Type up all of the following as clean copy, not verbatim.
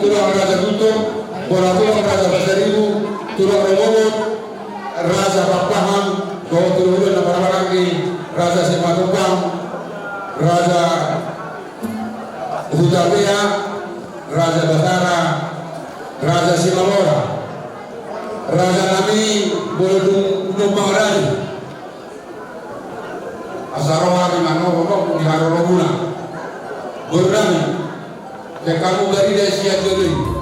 tulang Raja Guntur, bola tulang Raja Basaribu, tulang Remobot, Raja Papahan, bawa turun nama lagi Raja Simatupang, Raja Hutabea, Raja Batara, Raja Simalora, Raja Nami boleh numpang lagi. Asaroha di mana di Haroroguna, bernami, dan kamu dari Asia Jodoi.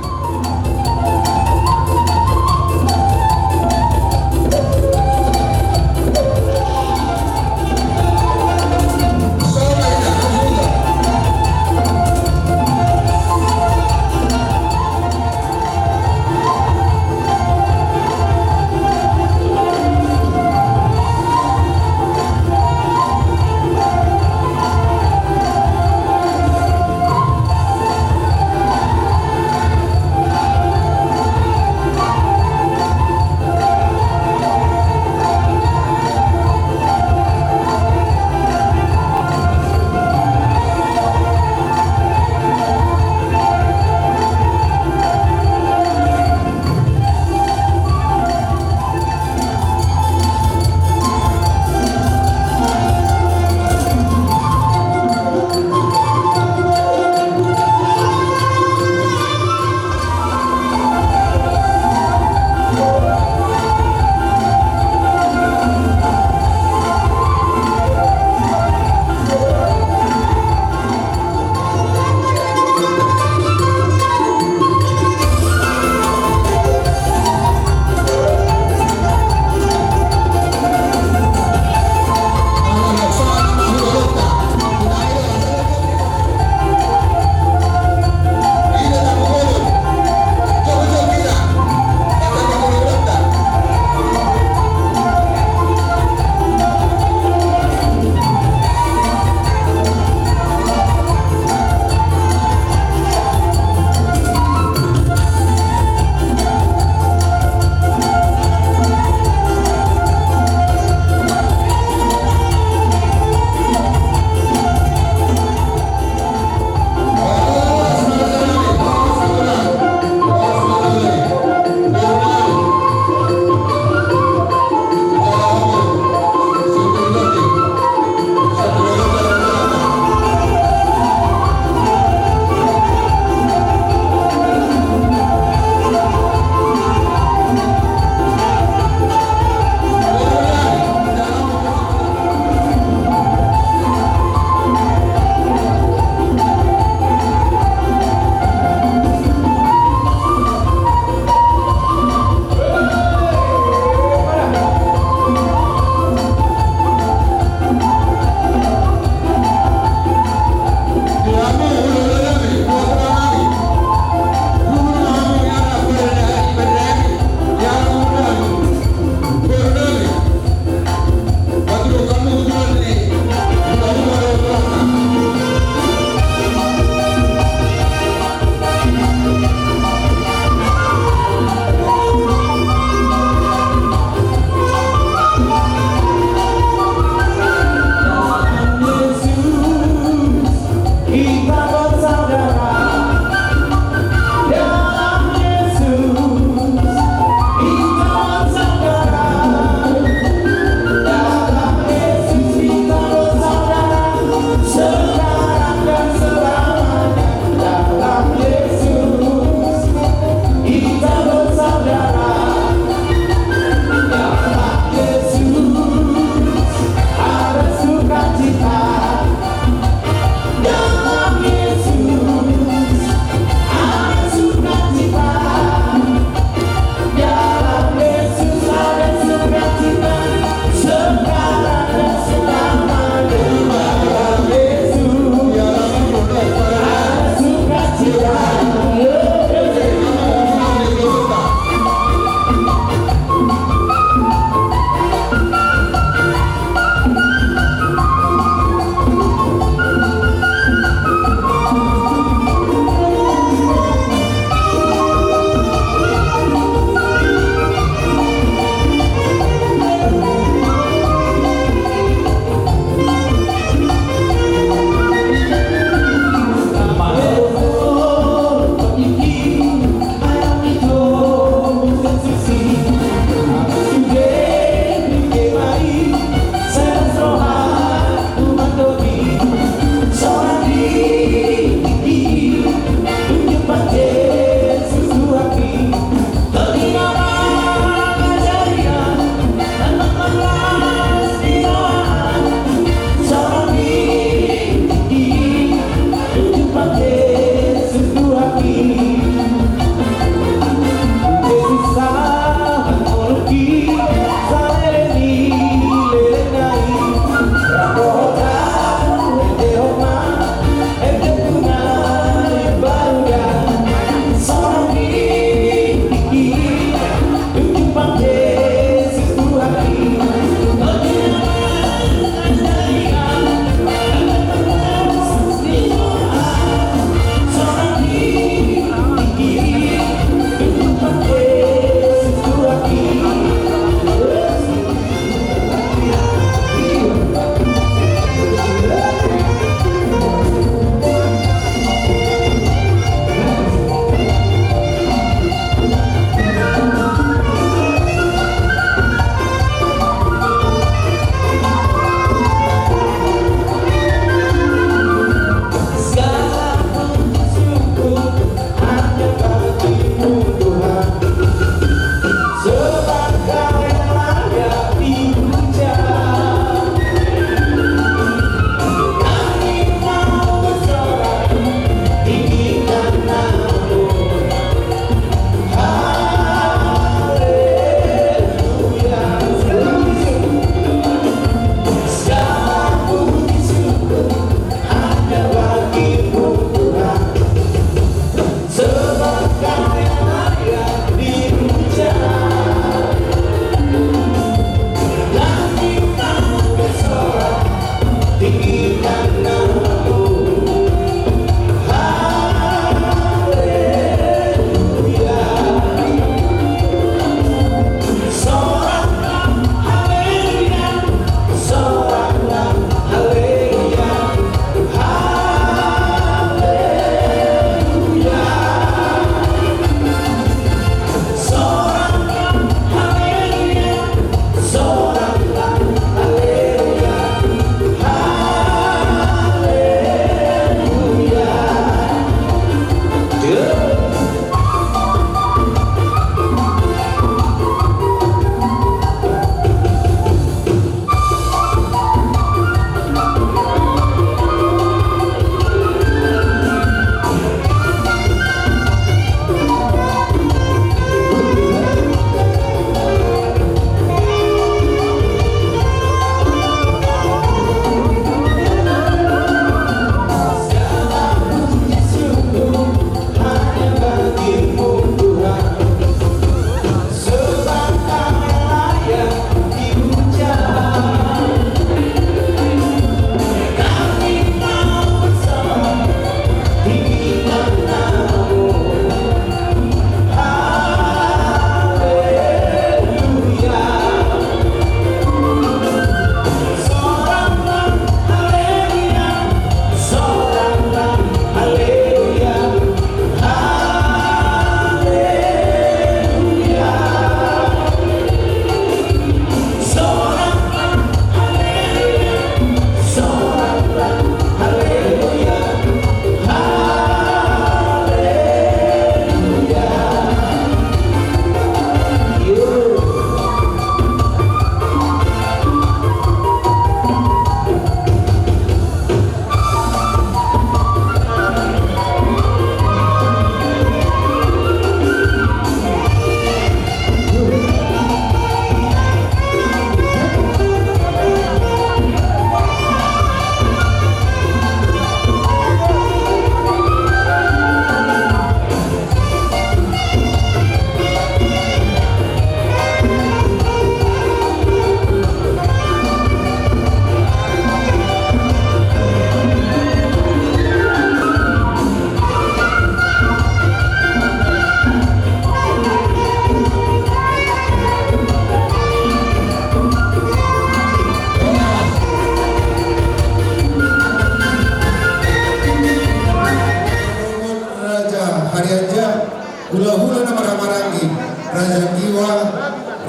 Harianja, hula-hula nama Ramarangi, Raja Kiwa,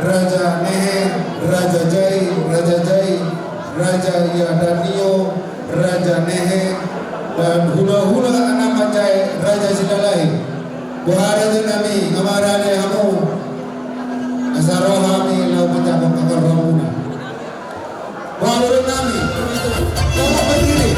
Raja Nehe, Raja Jai, Raja Yadanio, Raja Nehe, dan hula-hula nama Jai, Raja Sidalai. Buhara nami, ngamarane hamu, asarohami lau menjamuk akar ramuna. Buhara nami, kamu berdiri.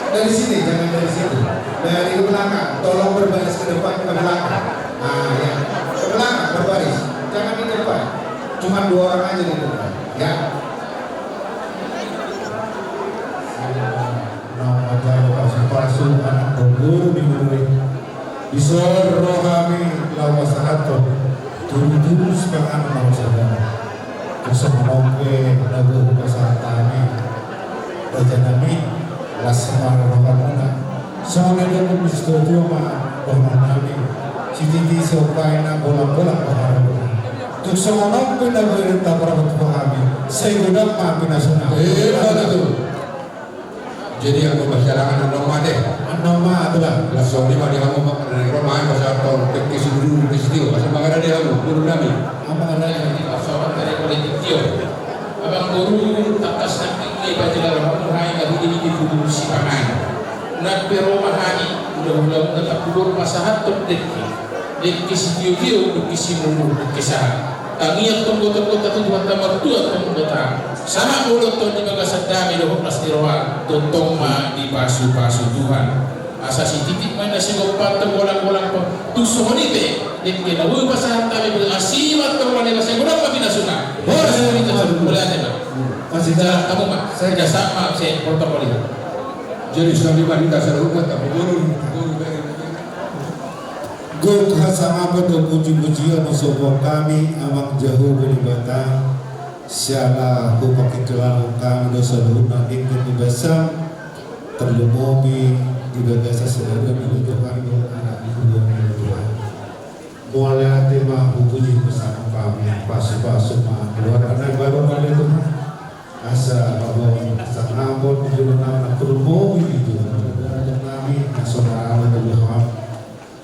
Dari sini, jangan dari situ. Dari belakang, tolong berbaris ke depan ke belakang. Nah, ya. Ke belakang berbaris, jangan di depan. Cuma 2 orang aja di depan, ya. Nama jalo kasih palsu anak guru di murid. Isor rohami lawasahato. Turus kang anak mau saudara. Kusemongke lagu kesatane. Bajanami las rohamuna. Soalnya dia bersetuju sama kami Siti supaya na bola-bola paharap tuk semono pinaberita para kami sehingga kami nasional jadi aku masyarakat normal deh nama adalah langsung di mana kamu makan rumah pasal tahun kekisi dulu di situ pasal makan ada kamu guru kami apa ada soal dari politik dia abang guru takas nanti baca kamu hai kali ini di guru sipangan nak beromahani udah tetap guru masahat top dekki si video kisi mulu kisah tangiyak tunggu-tunggu tapi buat tamar tua tunggu sama mulut tuh di bagas dami doh pas dirwa tuntong ma di pasu-pasu Tuhan asa si titik mana si gopat bolang-bolang tu sohonite dan kita hui pasahan kami berasiwat terwani nasi gurang kami nasuna boleh itu boleh aja masih jalan kamu mak saya jasa maaf saya protokol itu jadi sekali wanita serupa tapi guru Guru kasama pada puji-pujian sopo kami amak jauh beribatan siala hupak ikelan kami dosa luna ingin dibasam terlumobi dibagasa sedara menuju kami anak ibu dan Tuhan mulia tema puji bersama kami pasu-pasu keluar anak baru pada Tuhan asa bahwa sang ampun menjadi anak terlumobi itu kami nasional dan Tuhan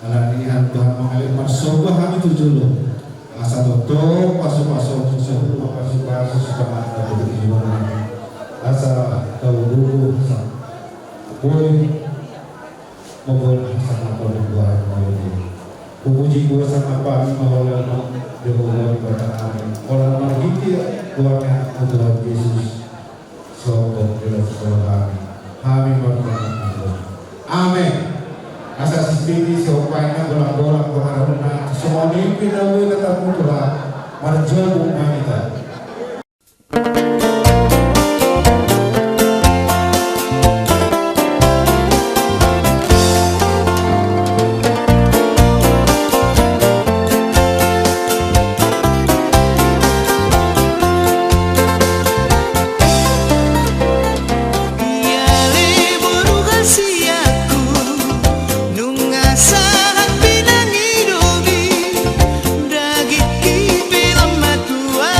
alanihan Tuhan mengalir marsoba kami terjulur asa toto pasu-pasu sebelum pasu-pasu setelah ada berjiwa asa kau dulu boy mohon sama perbuatan kami puji kuasa apa mengolong dewa pada kami orang margiti kuatnya Tuhan Yesus sobat dalam sekolah kami berdoa amin asa sipili supaya bola-bola berharap semua mimpi dawe tetap mutlak marjobu manita Dagit kipi lama tua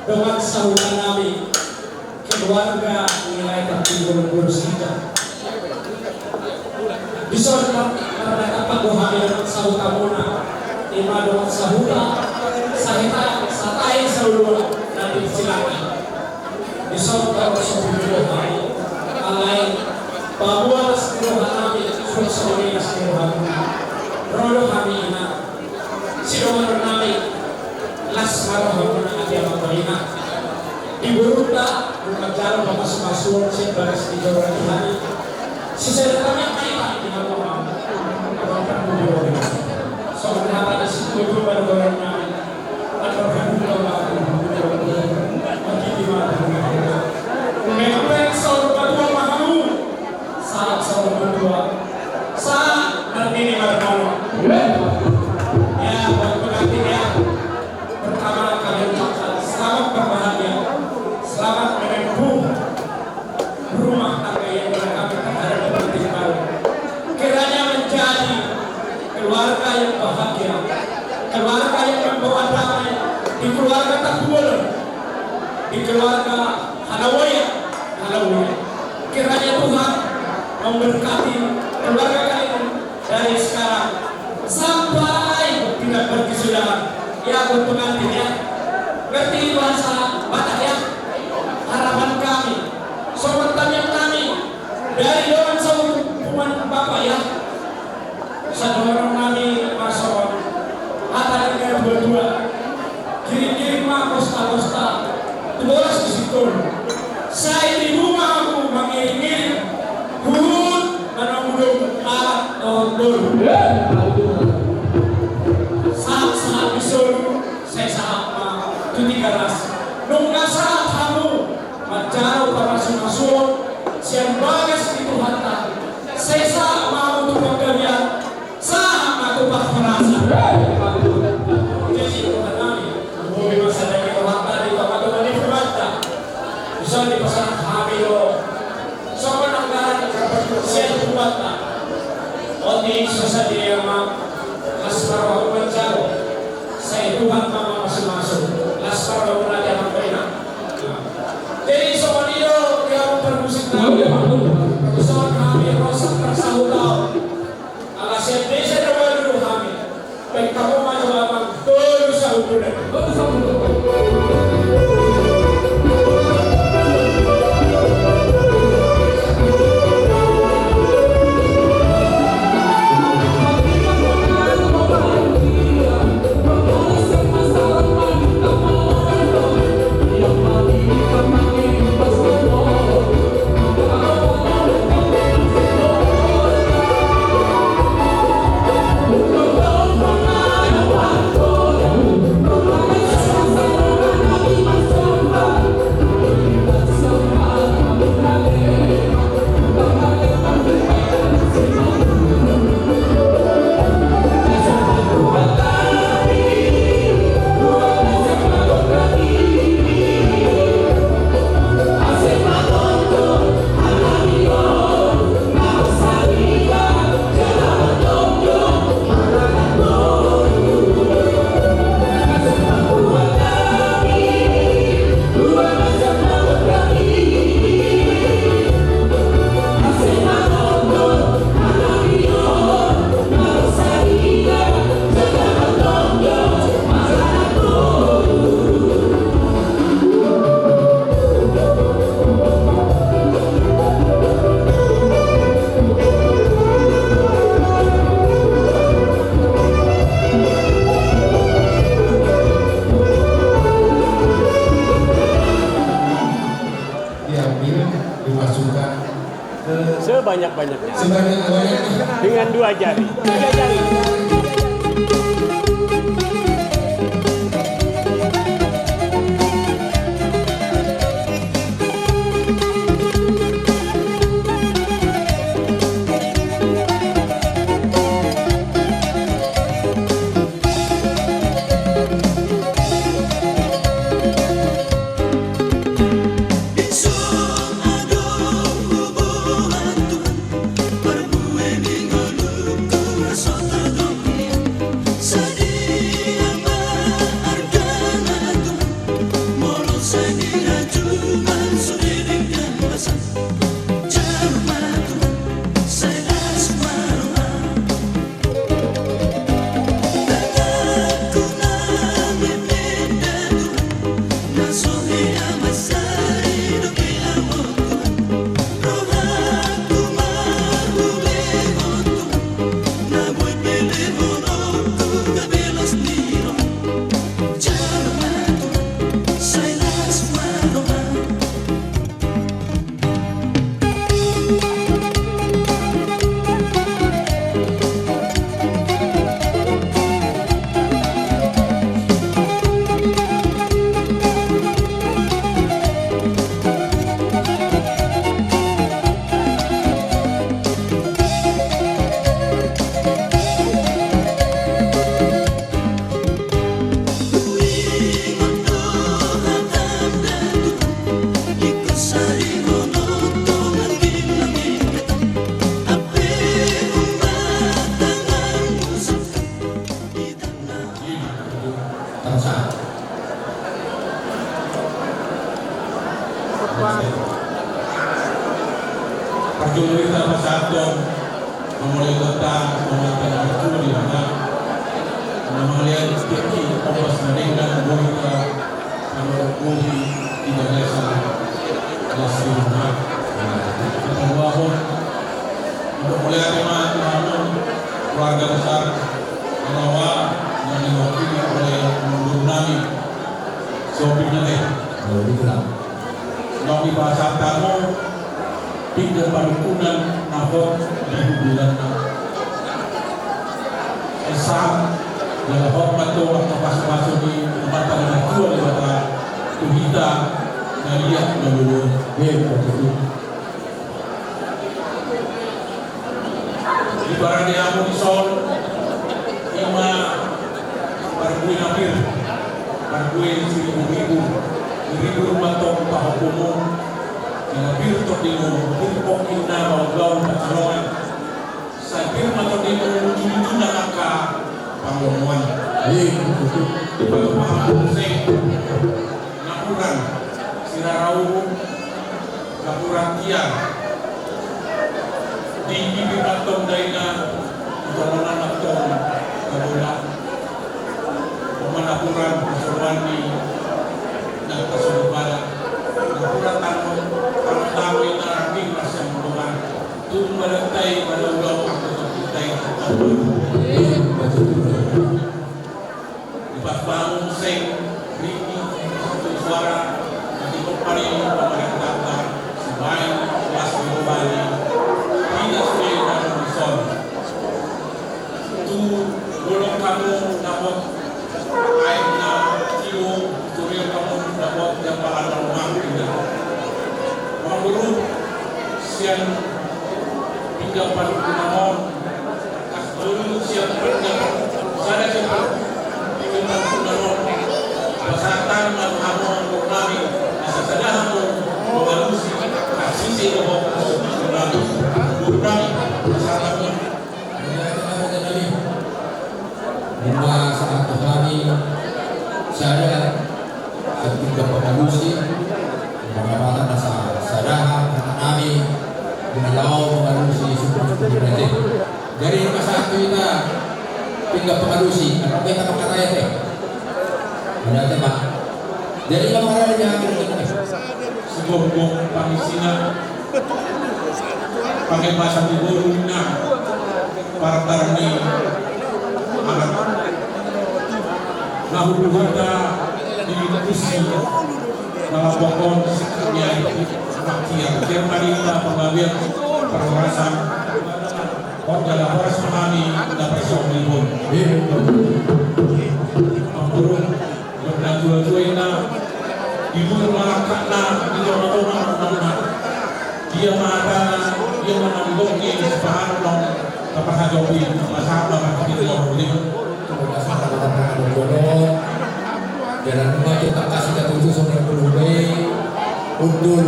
dengan saudara kami keluarga nilai tertinggi bersihkan bisa karena apa buahnya saudara muna lima dengan saudara sahita satai saudara nanti silakan bisa kalau sebelum kami alai bahwa seluruh kami sesuai seluruh rodo kami ina sidomar kami las marahuna agama Marina diburuta berbicara masuk-masuk sebaris di Jawa Tengah sesertanya kita di dalam budi soalnya ada situ baru-barunya ada bagi di mana memang saudara dua mahamu saat saudara dua saat nanti ini baru ya berarti ya pertama kali ucapkan selamat berbahagia, selamat menempuh rumah tangga yang berkabut terhadap penting baru. Kiranya menjadi keluarga yang bahagia, keluarga yang membawa damai, di keluarga takbul, di keluarga halawaya. Kiranya Tuhan memberkati keluarga kalian dari sekarang sampai tidak berkesudahan. Ya untuk nantinya ngerti bahasa Batak ya harapan kami sobat tanya kami dari doang sauman Bapak ya sadorong kami masuk ada yang berdua kirim-kirim mah posta-posta tulis di situ saya di rumah aku mengirim hut menunggu alat tondol saat disuruh saya sama ketika ras nunggu saat kamu mencari para masuk siang bagas itu hantar saya mau untuk kalian sama tuh pas merasa jadi Tuhan kami bumi masa dari hantar di tempat-tempat di Firmanta bisa di pasar Hamilo sama negara siang Firmanta Odi sesadia yang Laskar Mencaro saya Tuhan mama masuk Laskar Mencaro Mampena jadi soal itu dia bermusik tahu soal kami rosak tersahut tahu ala siap desa sebanyak-banyaknya Sebanyak-banyaknya. dengan 2 jari. 3 jari. Perjuangan sama satu memulai tentang pemerintahan itu di mana melihat tinggi omas meninggal mereka kalau bumi tidak biasa hasilnya membangun untuk melihat teman-teman keluarga besar Jawa yang diwakili oleh Mundur Nami Sobi Nate Nomi bahasa tamu pindah padukunan nafot di bulan esam dalam hormat tu waktu masuk di tempat yang tua di kota Tuhita dan lihat dulu di barang dia muncul ima perbuin akhir perbuin ribu rumah tong pahakumu yang birtok dimo birtok inna maugau pacolongan sa birtok dimo ujung nakaka panggongan di pagpapahapon nakuran sinarau nakuran tiang di bibir atong daina panggongan atong kabulan pemanakuran pasolwan ni nagkasulubada nakuran tamu yang terakhir rasa mendoan tu melantai pada ulang atau kita yang lepas bangun seng riki satu suara nanti kembali pemerintah sebaik kelas kembali tidak sesuai dengan misal tu bolong kamu dapat air na kilo surya kamu dapat jabalan rumah tidak guru siang hingga pada penamon guru siang pada saya cepat hingga penamon pasatan mahamon kami asasadahamu mengalusi kasih bahwa guru kami pasatan Lima saat kami saya ketika pengalusi mengamalkan rasa sadar anak kami menalau pengalusi super berarti dari masa itu kita tinggal pengalusi atau kita berkata ya teh berarti pak dari lamaran yang sebuah pangisina pakai bahasa timurnya partarni anak nahu kita di kursi kalau pokok sekian makia Jermanita pengambil perhorasan Dalam horas memahami dapat sombong Mamburung Berdan dua-dua na Ibu malakak na Ito na dia mengatakan dia menanggung ini sepahan dong dapat hajopi masalah dapat kita boleh jalan rumah kita kasih ketujuh sampai berubah undul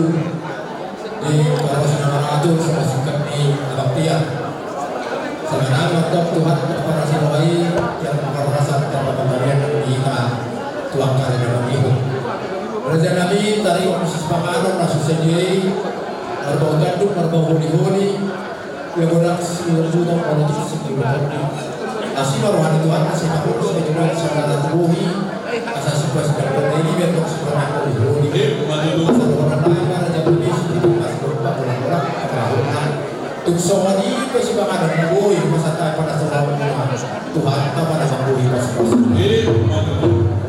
di kawasan Maratul sama sikap di Abaktia sebenarnya waktu Tuhan kepada si bayi yang merasa dapat pemberian kita tuangkan dalam ibu Raja Nabi tarik proses pakanan masuk sendiri Arbau gandum, arbau holi-holi yang berak seluruh juta orang itu sekitar asli baruhan Tuhan asli takut saya juga saudara tubuhi asal sebuah sedang berdiri biar untuk sebuah holi-holi asal orang lain Raja Nabi seperti masih berupa orang-orang kerahunan tuksoni pesipak ada membuhi masata pada seluruh Tuhan pada membuhi pas-pas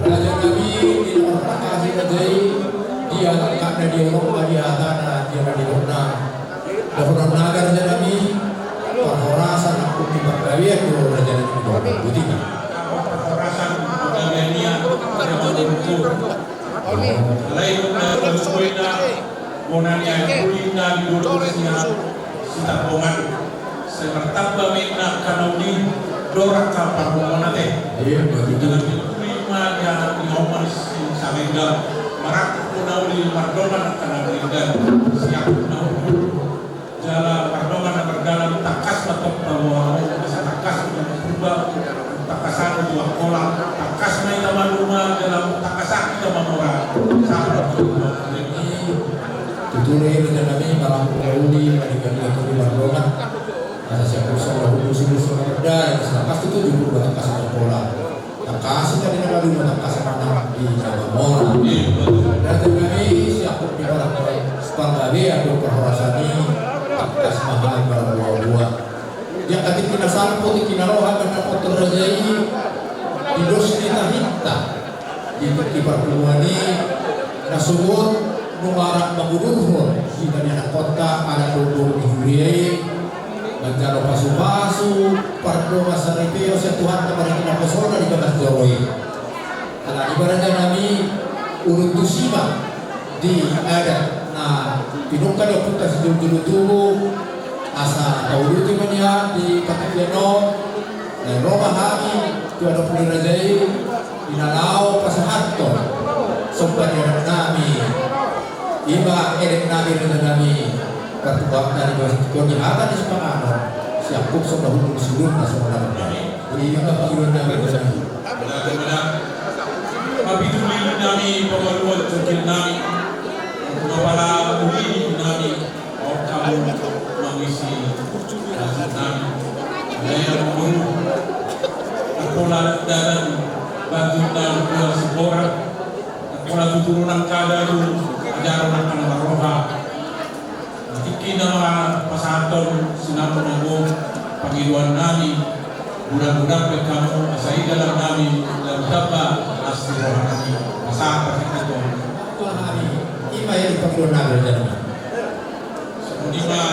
Raja Nabi di nomor prakasi Rajai dia karena dia orang dia tanah dia di rumah Dahulu nagar Nabi perhorasan aku tiba kalian dulu Raja Nabi putih perhorasan pegawainya yang menentu lain bersuina monanya kulina di dulunya sita pongan sepertamba mena kanoni dorak kapal monate dengan kulima yang diomas samengga Marak punauli mardoman karena berikan siap punauli jala mardoman berdalam takas atau bahwa bisa takas untuk berubah takasan dua kolam takas main sama rumah dalam takasan kita menora sahabat tuturai Raja Nabi malam punauli adik-adik atau di mardoman ada siapa usaha usul-usul berda takas itu juga takas atau kolam takas tadi nama dulu takas mana di Jawa Mora Raja Nabi siapa di orang Sepanggawi atau perhorasani takas mahal berbuah-buah yang tadi kita sampo di kinaroha karena kotor Raja ini di dos kita hinta di perkeluan ini nasubun mengarah mengurung kita di anak kota ada duduk di Huriai Menjalo pasu-pasu, pardo masaripeo sa Tuhan kepada kita pesona di batas Joroi. Karena ibaratnya kami urut tusima di adat. Nah, pinungkan yang putas dulu tubuh asa kau dulu timanya di Katikeno dan Roma Hami itu ada pulih rajai inalau pasahanto sobat yang nami iba edek nabi dengan nami tertubak dari konyahatan di sepanjang siapuk sudah hukum seluruh nasional ini juga panggilan nabi benar-benar tapi tulis nami pengeluar cekil nami kepala uli nami kamu mengisi nami yang menunggu pola dalam bagi dalam dua seorang pola turunan kada itu ajaran akan roha nama pasanton sinapun aku panggiluan nami bulan-bulan kamu asai dalam nami dalam tapa asli rohani masa kita itu hari ima yang panggiluan nami dan lima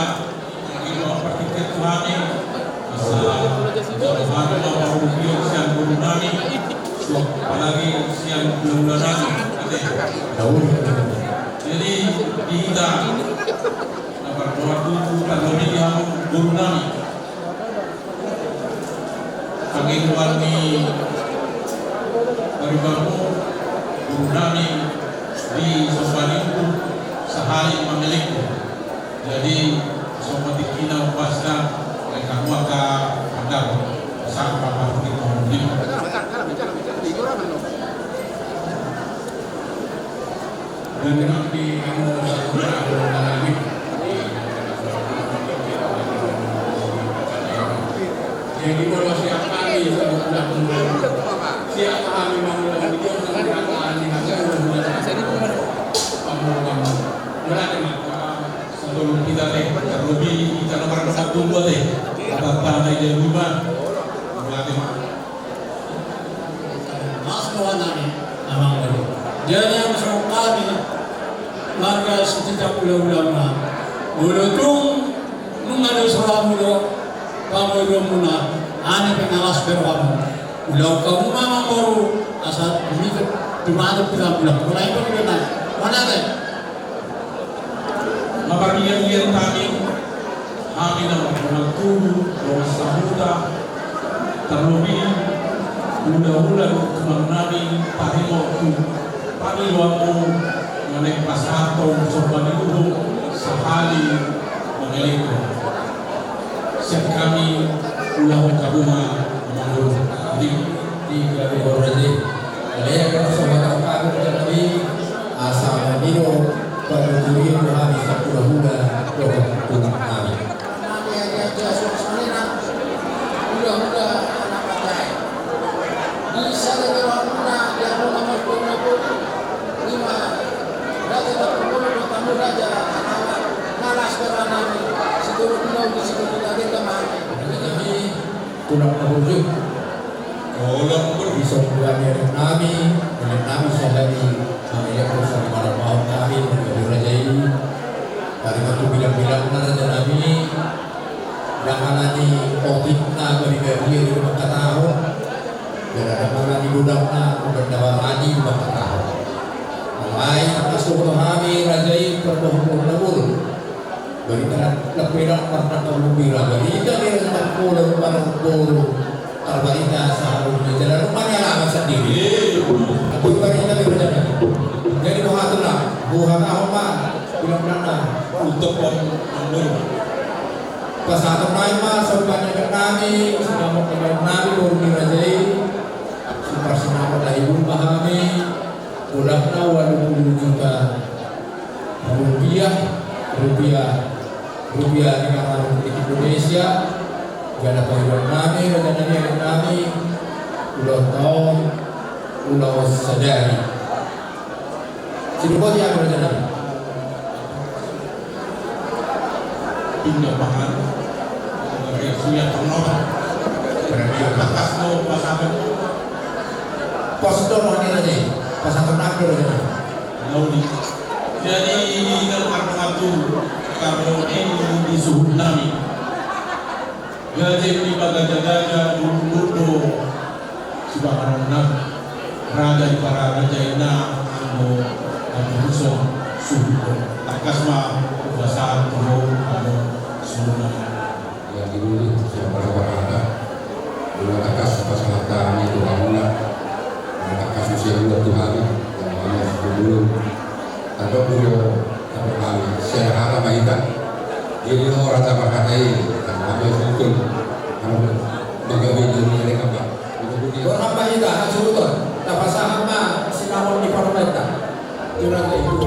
panggiluan partiket Tuhani asal Tuhan mau rubio siang guru nami apalagi siang bulan nami jadi kita berdoa tubuh terlebih yang guru nami panggiluan di beribamu guru nami di Sombaniku sehari memiliki jadi sobat kita pasca mereka maka ada sampai apa kita mungkin dan nanti kamu jadi kalau siap kami sudah menunggu siap kami mengulang video mengenai ini berarti sebelum kita terlebih kita nomor satu buat apa aja rumah berarti mas kawanani amang baru jadi yang masuk kami warga sekitar pulau ulama bulutung kamu muna ane pengalas pero kamu ulau kamu mama baru asal ini cuma ada bilang mulai bagaimana mana deh Mapagigyan kami amin ang magtulog o samuta tarubi udah-udah kumang namin pahimo pamiluan mo nga nagpasatong sa panigulo sa hali ng eliko. Siya kami ulang kabuma di gabi orade alaya ka sa mga kapagod na kami asa manino pagduduhin mo kami sa hula-hula o tulak namin. Tulang terwujud bisa bulan kami sa hari mamaya ko sa maramaw kami magkabirajay dari waktu bilang-bilang na raja namin danganan ni COVID na bagi-bagi di rumah katao dan danganan ni gudang na magandawaan di rumah katao ay nakasuko kami rajay perbohong na ulo berikan lapiran parna kalubira berikan dia tentang pulau parang polo terbarita seharusnya jalan rumahnya lama sendiri aku barita berjalan jadi buhatlah buhat apa bilang-bilang untuk menurut pas satu main sobatnya kami sudah mau kembali nabi baru dirajai super senang dari rumah kami udahnya 20 juta rupiah dengan Republik Indonesia gana payuan kami rencana kami ulang tahun ulang sadari siapa yang rencana pindah bahan suya penuh berarti atas no pasangan postur mana aja pasangan apa rencana lauli jadi ini kan kartu karena ini di suhu nami gaji ini baga-jaga dulu subhanallah raja di para raja ina anu musuh suhu takasma bahasa tuh anu sunnah yang dulu siapa berkata dulu takas pasangan kami itu bangunan takas usia 2 hari yang mana dulu atau dulu kami saya harap baikkan jadi orang tak berkatai kami betul kami bagaimana dunia ini kami orang baik dah sebetulnya dapat sama sinamon di parlemen curang itu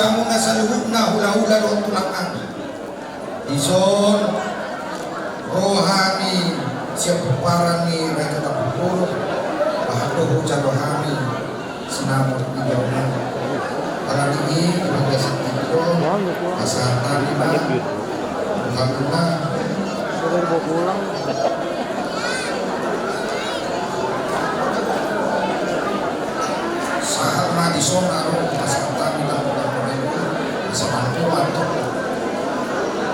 kamu nasaluhukna hula-hula doon tulang angin. Ison rohani siapa parani mereka tak berpuluh bahado hujan rohani sinamur hijaunya kalau ini sebagai sentiko kesehatan lima menggabungkan saat mati sonaro kesehatan lima kesehatan untuk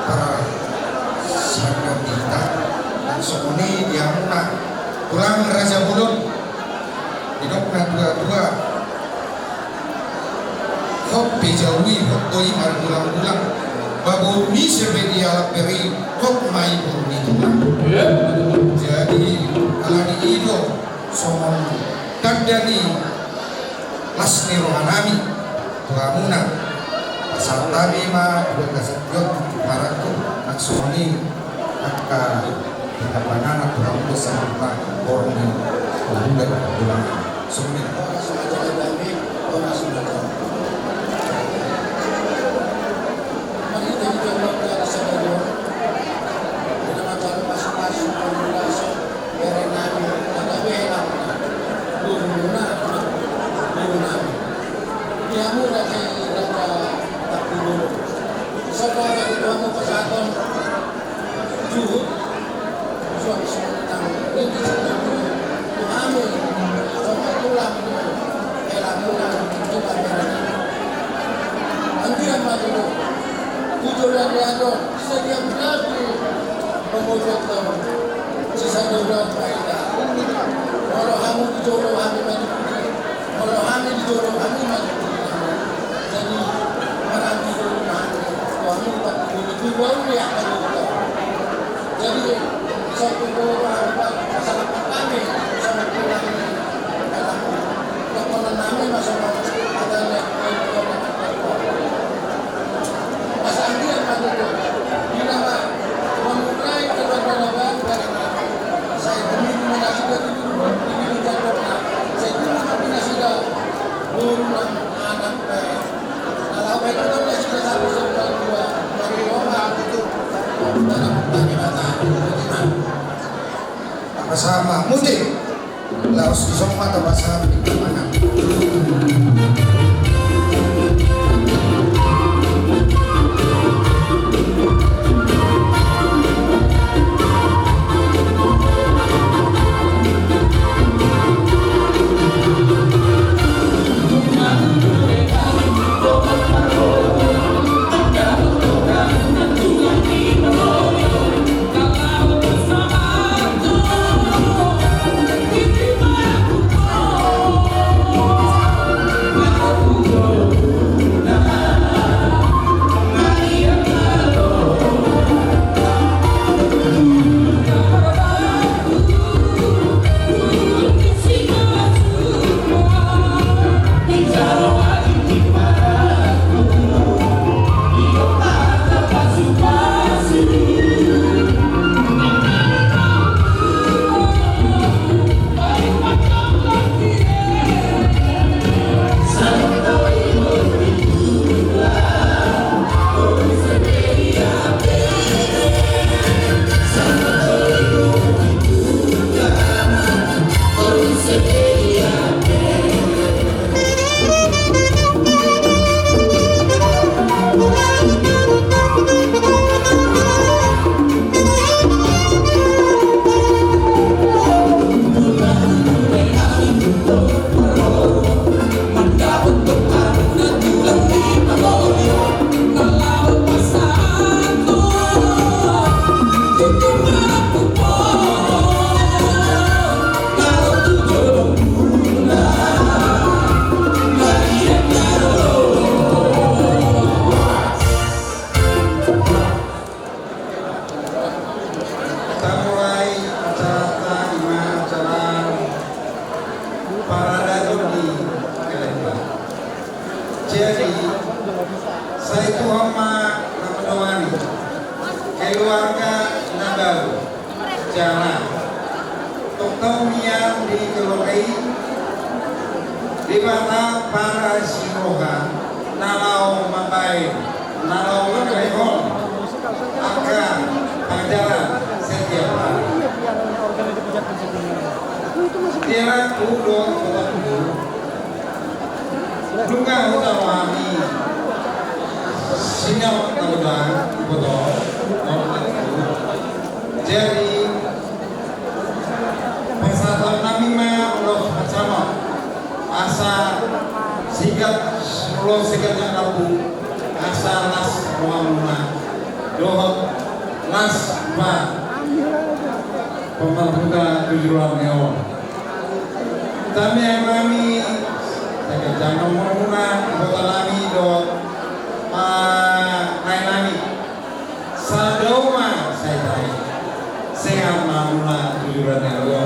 para sahabat kita dan semuni dia munak pulang Raja Bulun hidupnya dua-dua kop bejawi kop doi margulang-gulang babu mi serbedi alat beri kop mai buruni tulang jadi ala di ido somon tandani lasni rohanami tuamuna pasal tami ma dua kasetyot paraku maksoni akka kapanana kurang besar pak orangnya udah pulang semua sama mudik laos di semua tempat sapi mana Jadi saya itu hama menemani keluarga Nabaru jalan Toktomian di Kelokai di mana para siroha nalau lain nolong rehon akan pengajaran setiap hari. Dia udah sobat dulu. Luka utawami sinyal tabudan botol jadi persatuan kami mah udah bersama asa sigat lo sigat yang rabu asa nas rumah dohot nas pak pemerintah tujuan nyawa kami yang kami jangan menggunakan kota kami do nami sadoma saya mamula tujuan nyawa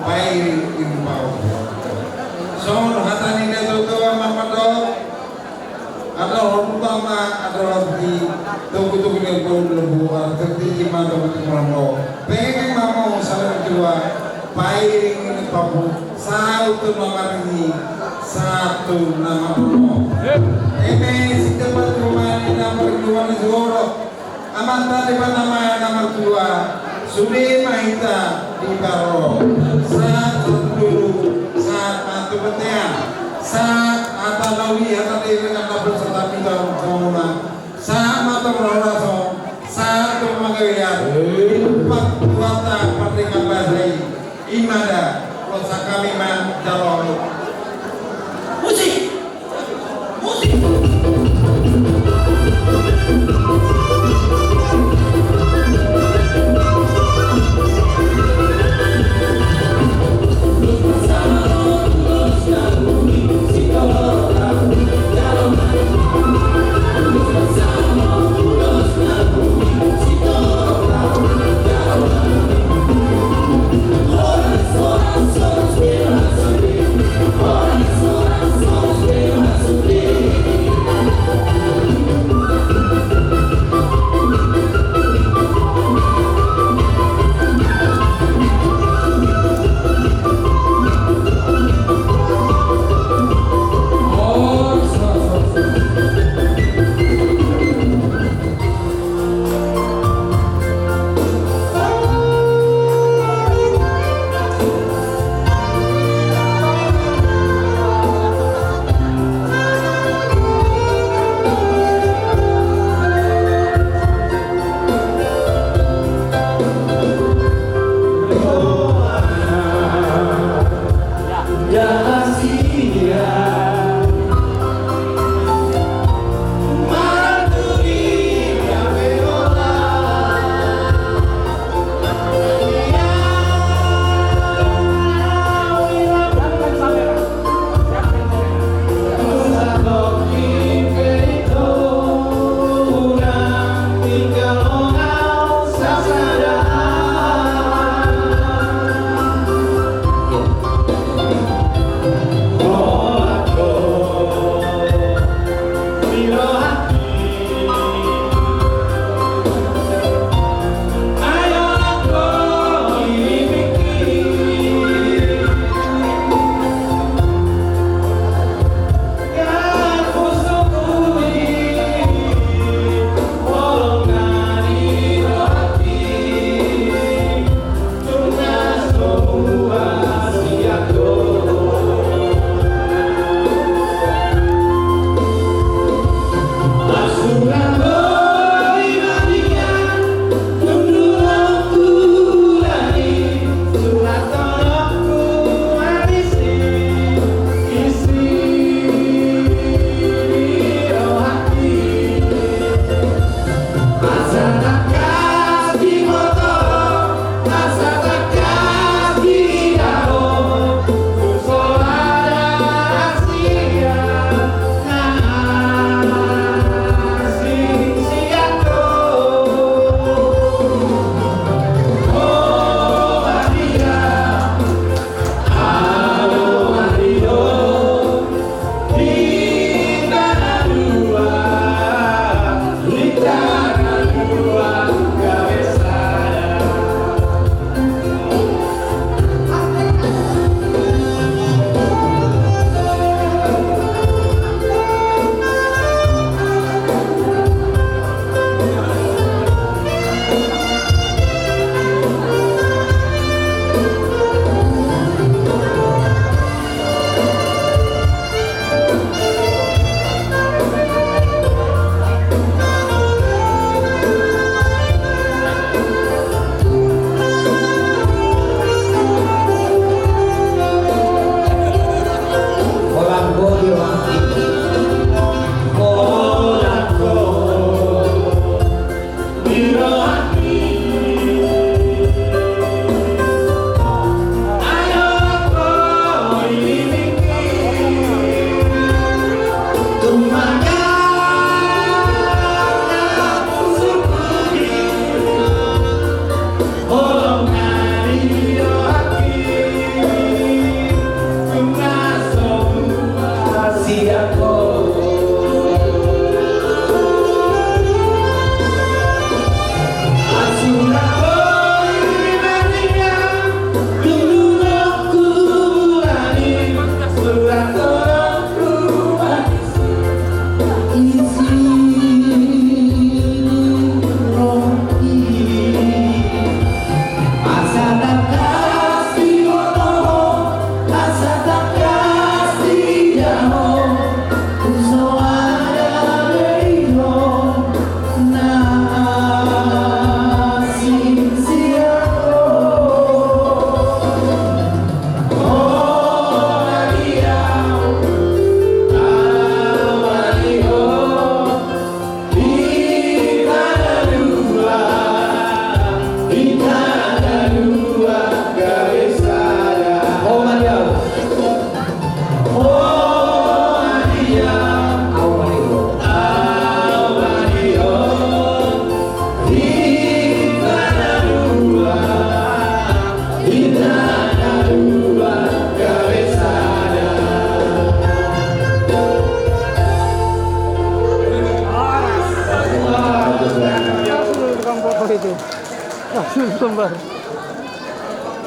baik impau so hatani neto mamado ada orang utama ada orang di tunggu lebu tertinggi mana orang pengen mau saling kedua baik ini papu satu nomor ini satu nama penuh ini setiap rumah ini nomor dua ini Zoro amat tadi nama dua Sudah mahita di baro saat dulu saat mantu petian saat atalawi atalawi kata berserta kita semua saat mata berorasong saat kemagawian empat kuasa pertingkat bahasa imada kosa kami man jalur musik Bersama Los Lagu, Psikolog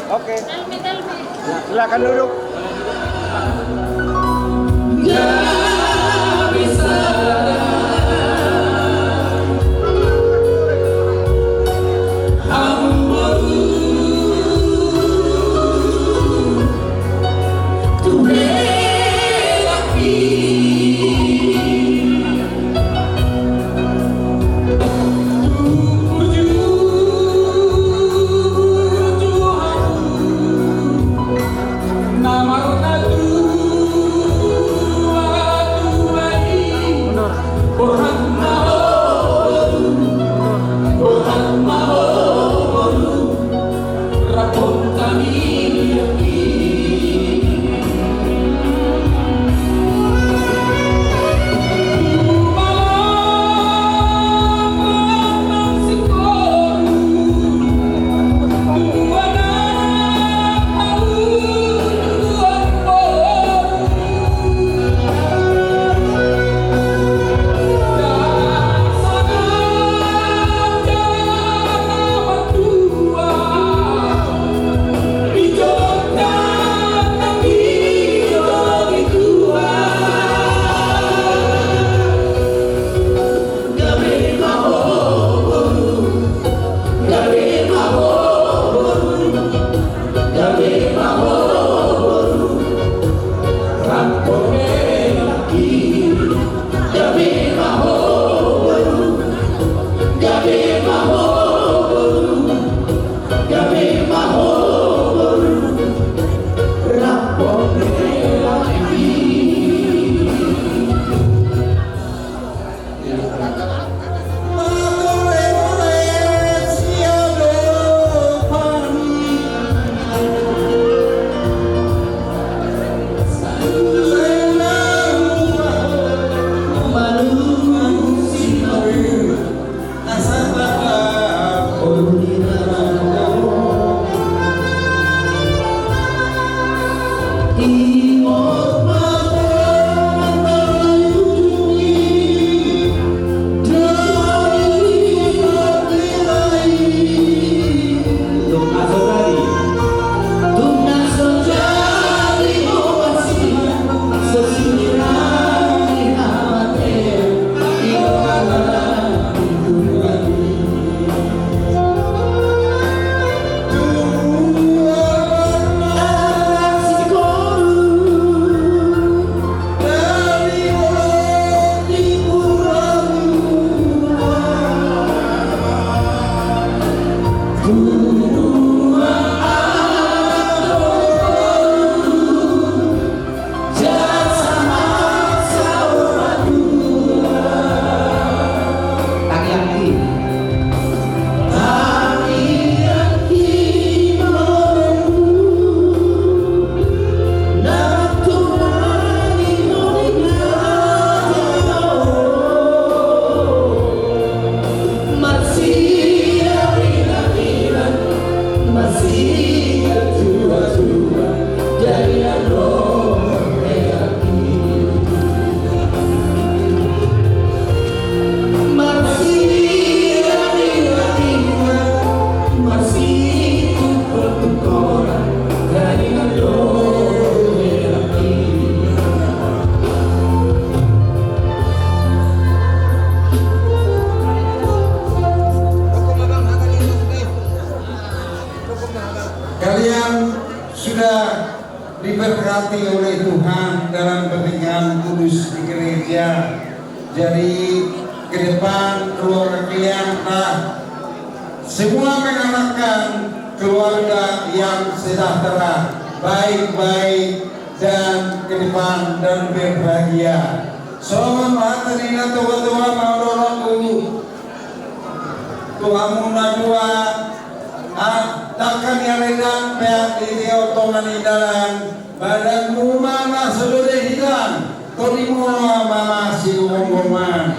Oke. Silakan duduk. Nama berbahagia. Jadi ke depan keluarga kalian semua mengharapkan keluarga yang sejahtera, baik-baik dan ke depan dan berbahagia. Selamat mahatanina tua-tua maulorongku Tuhan dua takkan yang redang pihak ini otoman indalan badan mana seluruh hilang torimu mama si umum-umuman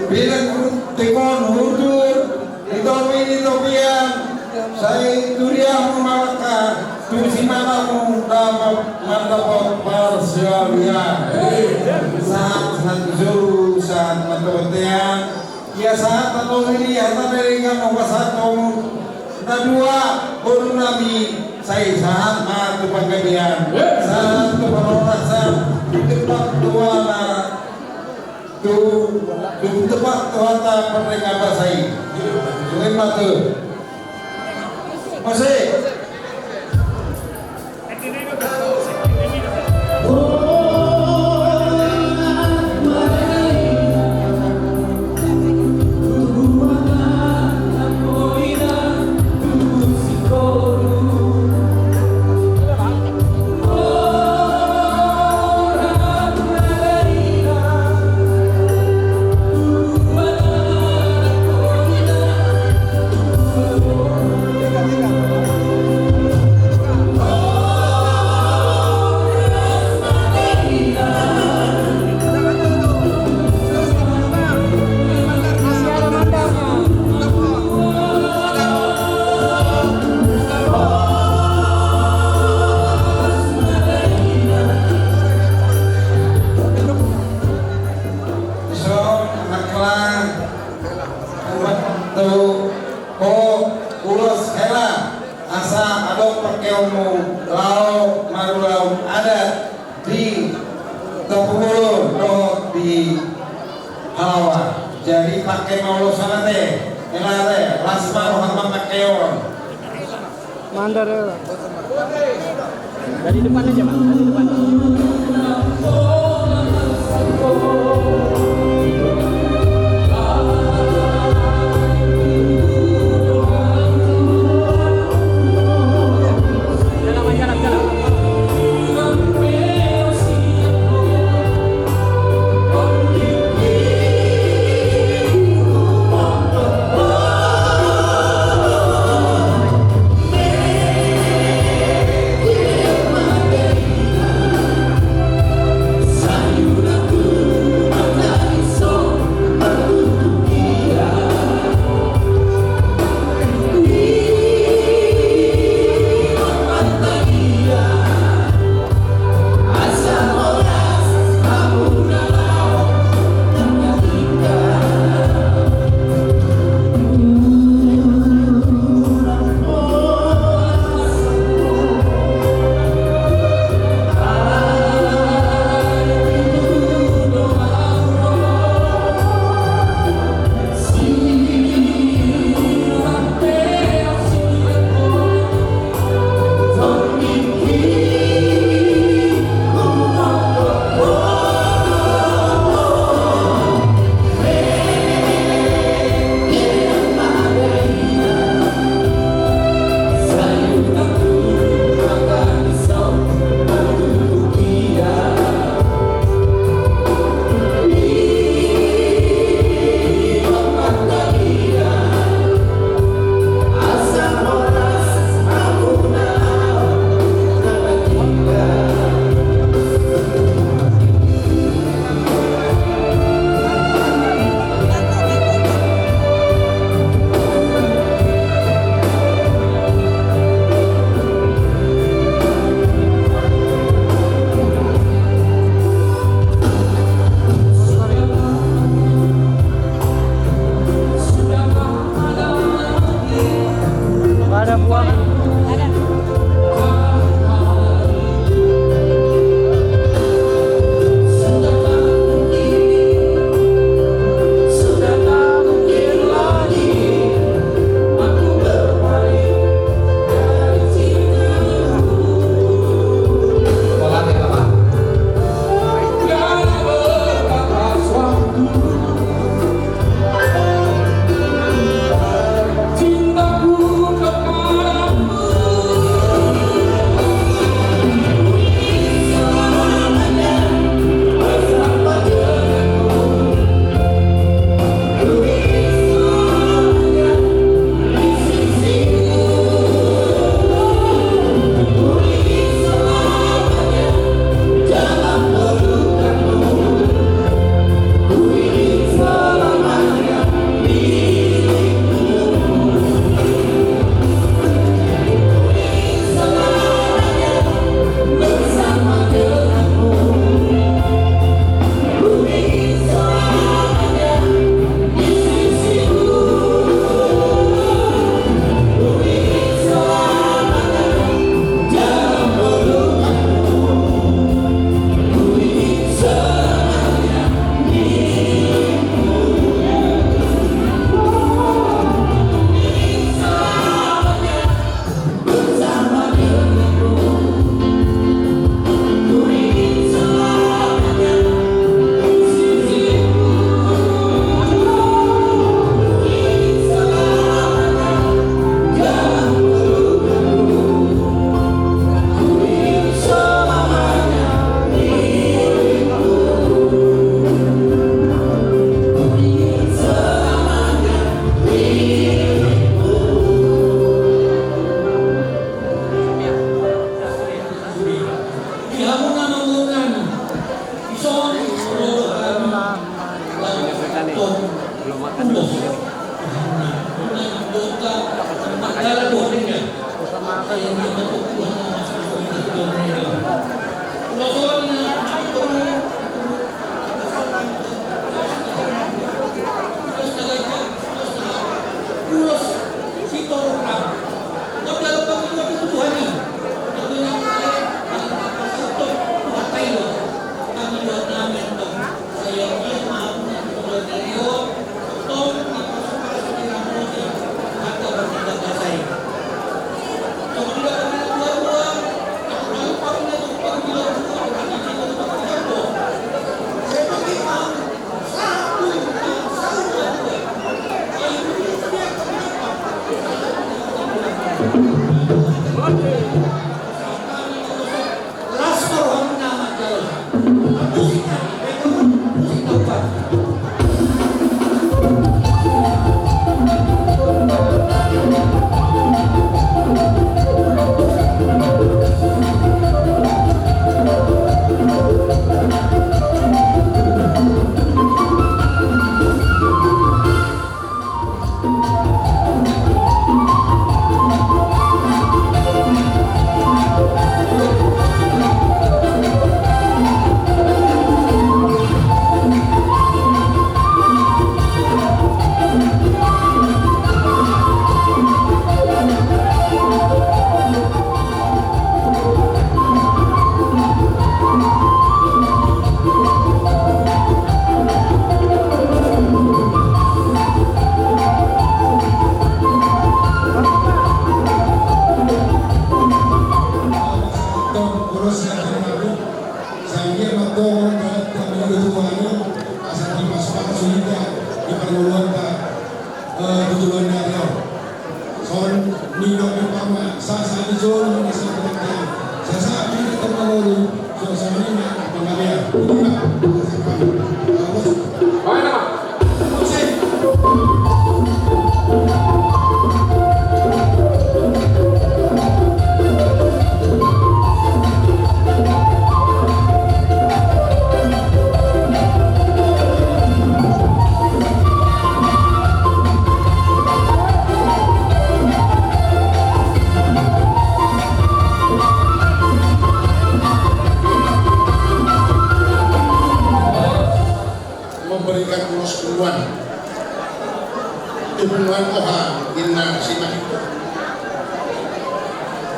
bila tekon hudur itu pian saya duriah memalaka tusi mamamu dapat mantap parsialia saat zuru saat mantapatian ya saat atau ini harta berikan nomor satu kedua baru nabi saya saat matu panggilan saat tu perorasa tempat tua tu tempat tua tak pernah bahasai terima tu masih jadi pakai mau sanate elare lasma Muhammad Makeon Mandar dari depan aja Pak, dari depan.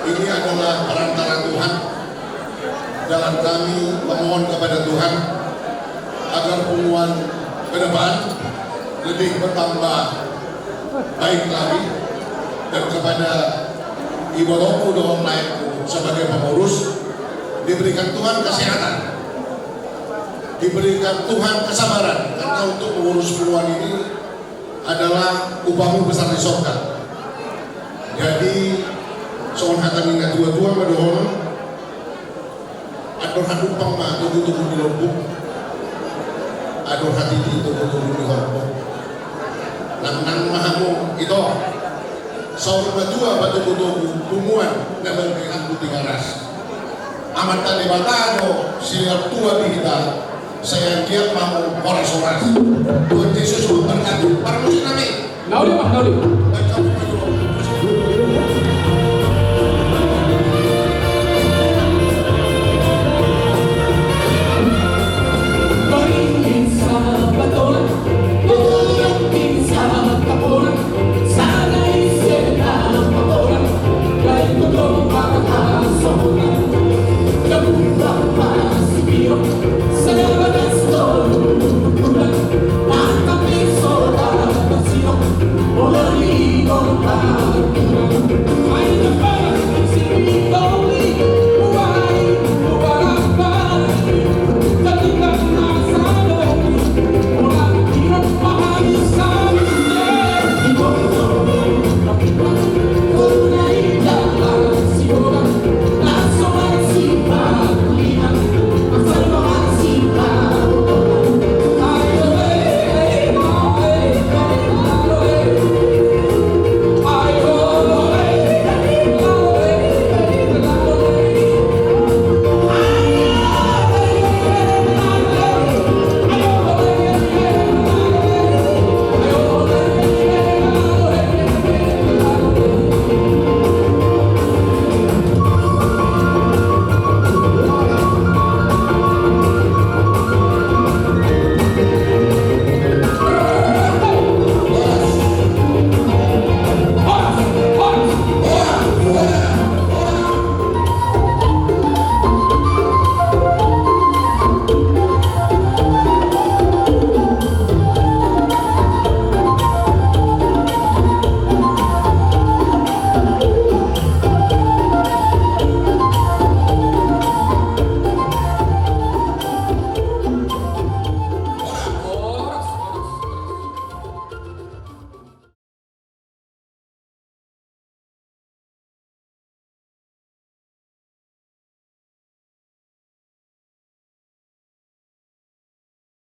Ini adalah perantara Tuhan dalam kami memohon kepada Tuhan agar hubungan ke depan lebih bertambah baik lagi, dan kepada Ibu Roku Doang Naikku sebagai pengurus diberikan Tuhan kesehatan, diberikan Tuhan kesabaran, karena untuk mengurus hubungan ini adalah upahmu besar di surga. Jadi soal hatan ingat dua-dua medohon ador hatu pangma tubuh-tubuh di lombok, ador hati di tubuh-tubuh di lombok nang mahamu itu soal berdua batu-batu hubungan dan berkaitan putih garas amat tadi batado siap tua di kita saya giat mau oras-oras Tuhan Yesus berkati para muslim kami Nauli Pak, nauli. dan kamu